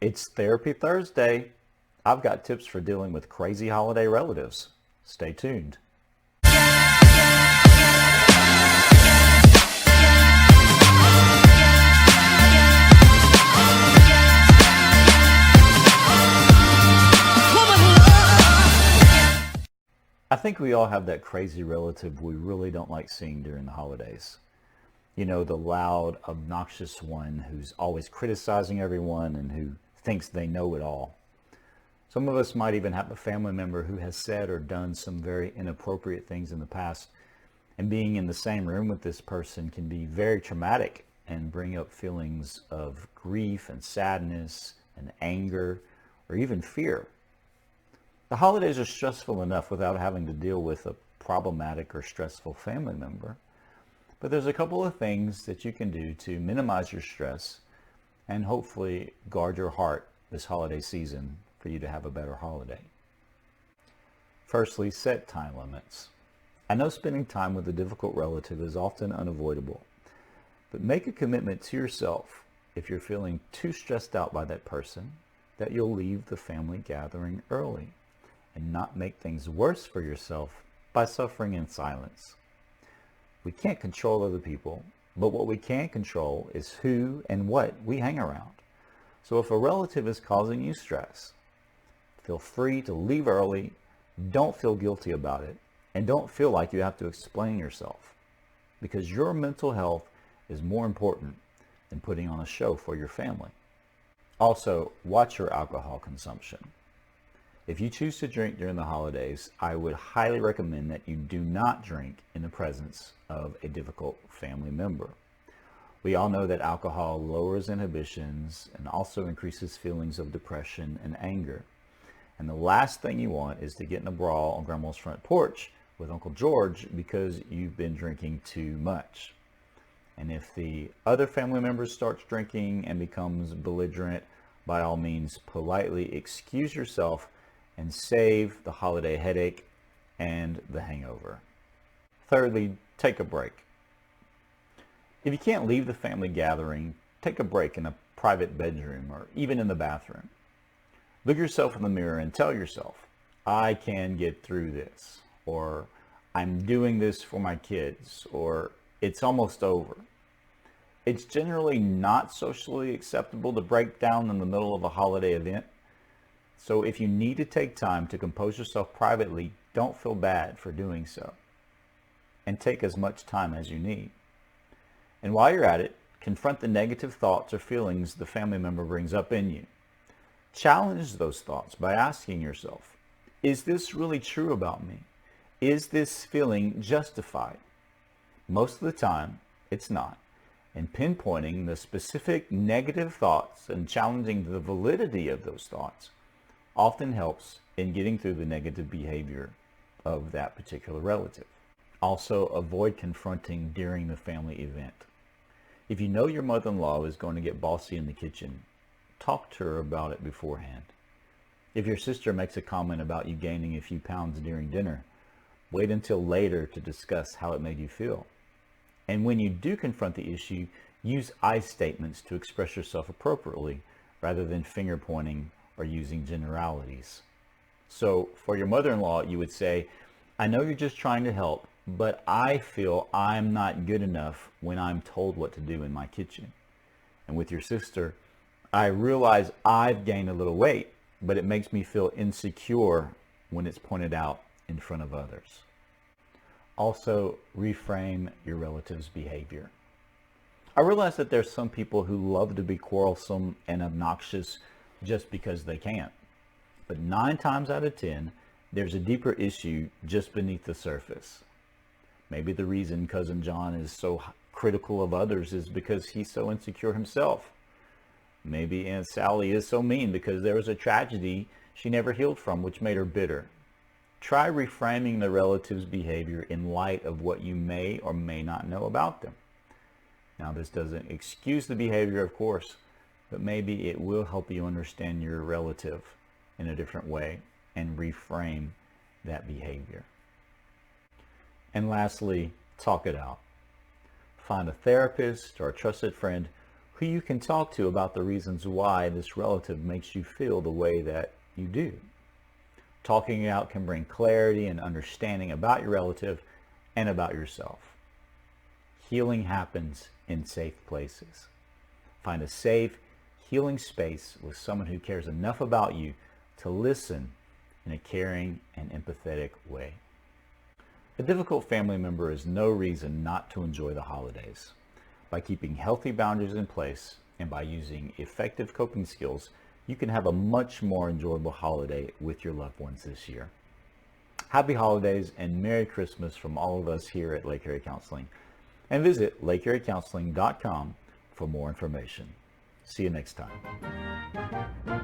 It's Therapy Thursday. I've got tips for dealing with crazy holiday relatives. Stay tuned. I think we all have that crazy relative we really don't like seeing during the holidays. You know, the loud, obnoxious one who's always criticizing everyone and who thinks they know it all. Some of us might even have a family member who has said or done some very inappropriate things in the past, and being in the same room with this person can be very traumatic and bring up feelings of grief and sadness and anger or even fear. The holidays are stressful enough without having to deal with a problematic or stressful family member. But there's a couple of things that you can do to minimize your stress and hopefully guard your heart this holiday season for you to have a better holiday. Firstly, set time limits. I know spending time with a difficult relative is often unavoidable, but make a commitment to yourself if you're feeling too stressed out by that person that you'll leave the family gathering early and not make things worse for yourself by suffering in silence. We can't control other people, but what we can control is who and what we hang around. So if a relative is causing you stress, feel free to leave early, don't feel guilty about it, and don't feel like you have to explain yourself, because your mental health is more important than putting on a show for your family. Also, watch your alcohol consumption. If you choose to drink during the holidays, I would highly recommend that you do not drink in the presence of a difficult family member. We all know that alcohol lowers inhibitions and also increases feelings of depression and anger. And the last thing you want is to get in a brawl on Grandma's front porch with Uncle George because you've been drinking too much. And if the other family member starts drinking and becomes belligerent, by all means, politely excuse yourself and save the holiday headache and the hangover. Thirdly, take a break. If you can't leave the family gathering, take a break in a private bedroom or even in the bathroom. Look yourself in the mirror and tell yourself, I can get through this, or I'm doing this for my kids, or it's almost over. It's generally not socially acceptable to break down in the middle of a holiday event. So if you need to take time to compose yourself privately, don't feel bad for doing so. And take as much time as you need. And while you're at it, confront the negative thoughts or feelings the family member brings up in you. Challenge those thoughts by asking yourself, is this really true about me? Is this feeling justified? Most of the time, it's not. And pinpointing the specific negative thoughts and challenging the validity of those thoughts often helps in getting through the negative behavior of that particular relative. Also, avoid confronting during the family event. If you know your mother-in-law is going to get bossy in the kitchen, talk to her about it beforehand. If your sister makes a comment about you gaining a few pounds during dinner, wait until later to discuss how it made you feel. And when you do confront the issue, use I statements to express yourself appropriately rather than finger pointing or using generalities. So for your mother-in-law, you would say, I know you're just trying to help, but I feel I'm not good enough when I'm told what to do in my kitchen. And with your sister, I realize I've gained a little weight, but it makes me feel insecure when it's pointed out in front of others. Also, reframe your relative's behavior. I realize that there's some people who love to be quarrelsome and obnoxious just because they can. But 9 times out of 10, there's a deeper issue just beneath the surface. Maybe the reason Cousin John is so critical of others is because he's so insecure himself. Maybe Aunt Sally is so mean because there was a tragedy she never healed from which made her bitter. Try reframing the relative's behavior in light of what you may or may not know about them. Now, this doesn't excuse the behavior, of course, but maybe it will help you understand your relative in a different way and reframe that behavior. And lastly, talk it out. Find a therapist or a trusted friend who you can talk to about the reasons why this relative makes you feel the way that you do. Talking it out can bring clarity and understanding about your relative and about yourself. Healing happens in safe places. Find a safe, healing space with someone who cares enough about you to listen in a caring and empathetic way. A difficult family member is no reason not to enjoy the holidays. By keeping healthy boundaries in place and by using effective coping skills, you can have a much more enjoyable holiday with your loved ones this year. Happy holidays and Merry Christmas from all of us here at Lake Erie Counseling. And visit lakeeriecounseling.com for more information. See you next time.